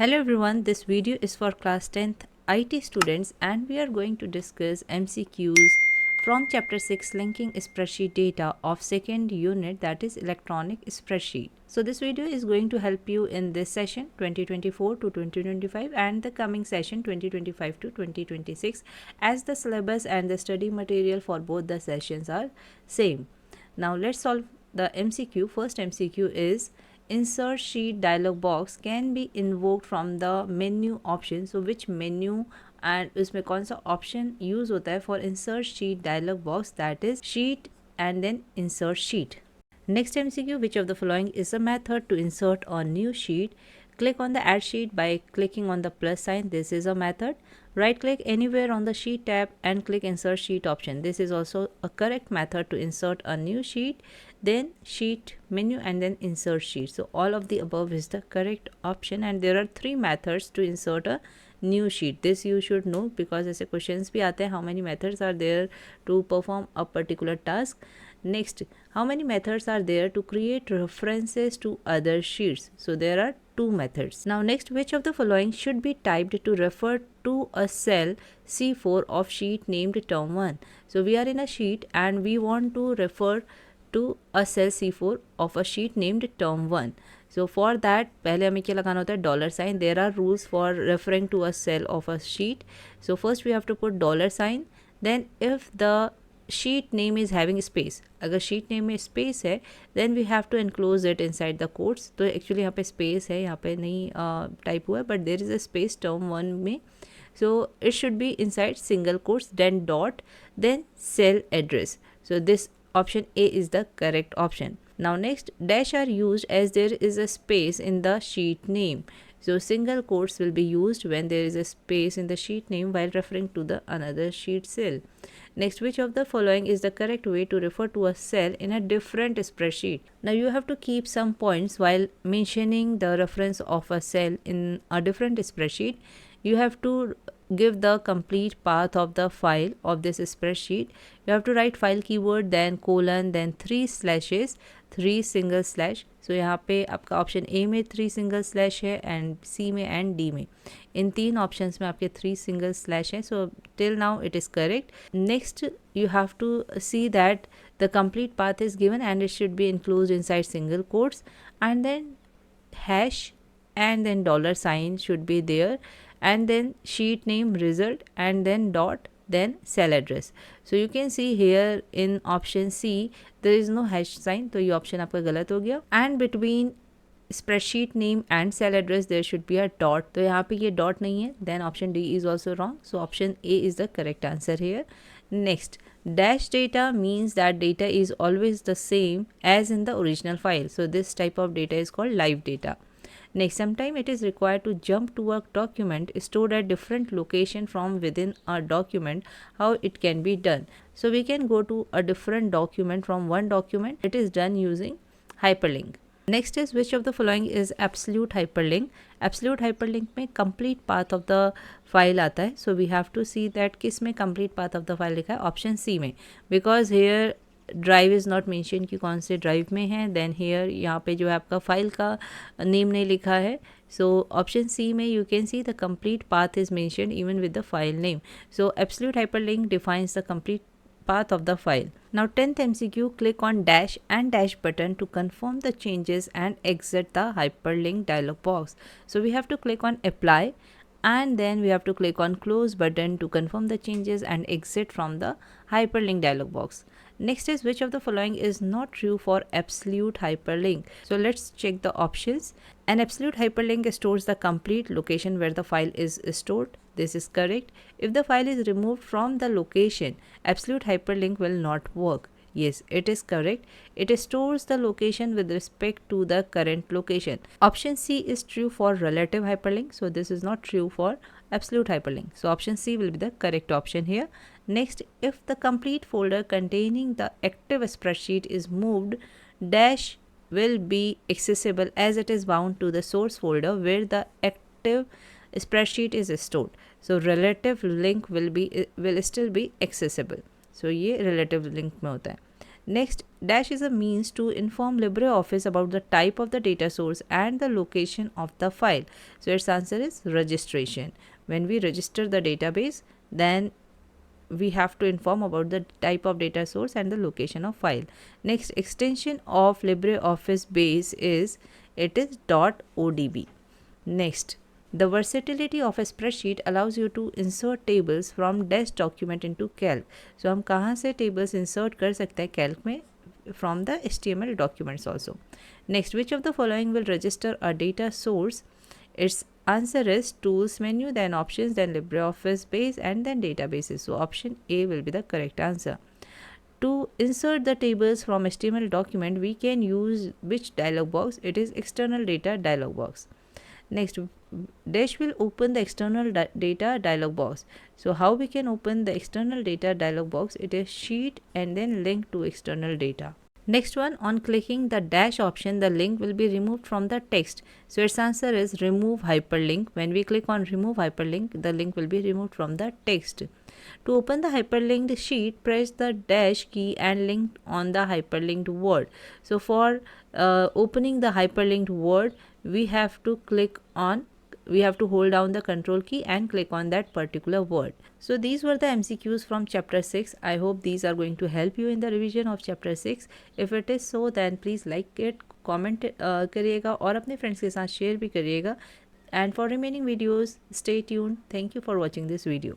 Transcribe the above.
Hello everyone, this video is for class 10th IT students and we are going to discuss MCQs from chapter 6 linking spreadsheet data of second unit, that is electronic spreadsheet. So this video is going to help you in this session 2024 to 2025 and the coming session 2025 to 2026 as the syllabus and the study material for both the sessions are same. Now let's solve the MCQ. First MCQ is insert sheet dialog box can be invoked from the menu option. So which menu and उसमें कौन सा option use होता है for insert sheet dialog box, that is sheet and then insert sheet. Next MCQ, which of the following is a method to insert a new sheet? Click on the add sheet by clicking on the plus sign. This is a method. Right click anywhere on the sheet tab and click insert sheet option. This is also a correct method to insert a new sheet. Then sheet menu and then insert sheet. So all of the above is the correct option and there are three methods to insert a new sheet. This you should know because ऐसे questions भी आते हैं, how many methods are there to perform a particular task. Next, how many methods are there to create references to other sheets? So there are two methods. Now next, which of the following should be typed to refer to a cell C4 of sheet named term 1? So we are in a sheet and we want to refer to a cell C4 of a sheet named term 1. So for that पहले हमें क्या लगाना होता है dollar sign. There are rules for referring to a cell of a sheet. So first we have to put dollar sign. Then if the sheet name is having space, अगर sheet name में space है then we have to enclose it inside the quotes. तो actually यहाँ पे space है, यहाँ पे नहीं type हुआ है but there is a space term 1 में. So it should be inside single quotes, then dot, then cell address. So this option A is the correct option. Now next, dash are used as there is a space in the sheet name. So single quotes will be used when there is a space in the sheet name while referring to the another sheet cell. Next, which of the following is the correct way to refer to a cell in a different spreadsheet? Now you have to keep some points while mentioning the reference of a cell in a different spreadsheet. You have to give the complete path of the file of this spreadsheet. You have to write file keyword, then colon, then 3 slashes, 3 single slash. So यहाँ पे आपका option A में 3 single slash है and सी में and D में, इन तीन options में आपके 3 सिंगल स्लैश है. So till now it is correct. Next you have to see that the complete path is given and it should be enclosed inside single quotes and then hash and then dollar sign should be there and then sheet name result and then dot then cell address. So you can see here in option C there is no hash sign, तो ये option आपका गलत हो गया. And between spreadsheet name and cell address there should be a dot, तो यहाँ पे ये dot नहीं है. Then option D is also wrong, so option A is the correct answer here. Next, dash data means that data is always the same as in the original file. So this type of data is called live data. Next, sometimes it is required to jump to a document stored at different location from within a document. How it can be done? So we can go to a different document from one document. It is done using hyperlink. Next is which of the following is absolute hyperlink? Absolute hyperlink में complete path of the file आता है. So we have to see that किस में complete path of the file लिखा है, option C में, because here drive is not mention कि कौन से ड्राइव में है. देन हेयर यहाँ पे जो है आपका फाइल का नेम नहीं लिखा है. सो ऑप्शन सी में you can see the complete path is mention even with the file name. So absolute hyperlink defines the complete path of the file. Now 10th MCQ, click on dash and dash button to confirm the changes and exit the hyperlink dialog box. So we have to click on apply and then we have to click on close button to confirm the changes and exit from the hyperlink dialog box. Next is which of the following is not true for absolute hyperlink? So let's check the options. An absolute hyperlink stores the complete location where the file is stored. This is correct. If the file is removed from the location, absolute hyperlink will not work. Yes, it is correct. It stores the location with respect to the current location. Option C is true for relative hyperlink. So this is not true for absolute hyperlink. So option C will be the correct option here. Next, if the complete folder containing the active spreadsheet is moved, dash will be accessible as it is bound to the source folder where the active spreadsheet is stored. So relative link will still be accessible. So ये relative link में होता है. Next, dash is a means to inform LibreOffice about the type of the data source and the location of the file. So its answer is registration. When we register the database, then we have to inform about the type of data source and the location of file. Next, extension of LibreOffice base is .odb. Next, the versatility of a spreadsheet allows you to insert tables from desk document into calc. So हम कहाँ से tables insert कर सकते हैं calc में? From the HTML documents also. Next, which of the following will register a data source? Its answer is tools menu, then options, then LibreOffice base, and then databases. So option A will be the correct answer. To insert the tables from HTML document, we can use which dialog box? It is external data dialog box. Next, dash will open the external data dialog box. So how we can open the external data dialog box? It is sheet and then link to external data. Next one, on clicking the dash option, the link will be removed from the text. So its answer is remove hyperlink. When we click on remove hyperlink, the link will be removed from the text. To open the hyperlinked sheet, press the dash key and link on the hyperlinked word. So for opening the hyperlinked word, we have to hold down the control key and click on that particular word. So these were the MCQs from chapter 6. I hope these are going to help you in the revision of chapter 6. If it is so, then please like it, comment करिएगा और अपने friends के साथ share भी करिएगा. And for remaining videos, stay tuned. Thank you for watching this video.